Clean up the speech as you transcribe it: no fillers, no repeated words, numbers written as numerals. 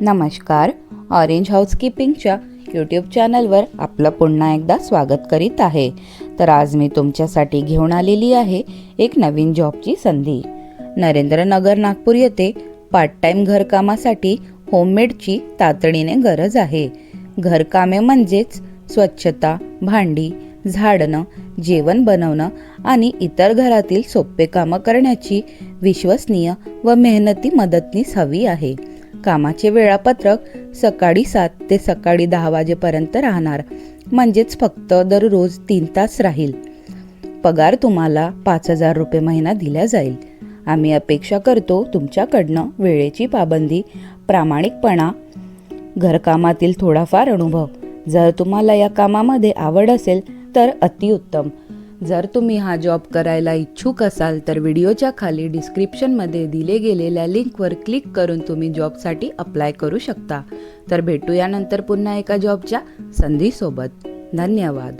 नमस्कार. Orange हाऊसकीपिंगच्या YouTube चॅनलवर आपलं पुन्हा एकदा स्वागत करीत आहे. तर आज मी तुमच्यासाठी घेऊन आलेली आहे एक नवीन जॉबची संधी. नरेंद्रनगर नागपूर येथे पार्ट टाईम घरकामासाठी होममेडची तातडीने गरज आहे. घरकामे म्हणजेच स्वच्छता, भांडी, झाडणं, जेवण बनवणं आणि इतर घरातील सोपे कामं करण्याची विश्वसनीय व मेहनती मदतनीस हवी आहे. कामाचे वेळापत्रक सकाळी 7 ते सकाळी 10 वाजेपर्यंत राहणार, म्हणजेच फक्त दररोज 3 तास राहील. पगार तुम्हाला 5,000 रुपये महिना दिला जाईल. आम्ही अपेक्षा करतो तुमच्याकडनं वेळेची पाबंदी, प्रामाणिकपणा, घरकामातील थोडाफार अनुभव. जर तुम्हाला या कामामध्ये आवड असेल तर अतिउत्तम. जर तुम्ही हा जॉब करायला इच्छुक असाल तर व्हिडिओच्या खाली डिस्क्रिप्शनमध्ये दिले गेलेल्या लिंकवर क्लिक करून तुम्ही जॉबसाठी अप्लाय करू शकता. तर भेटूया नंतर पुन्हा एका जॉबच्या संधीसोबत. धन्यवाद.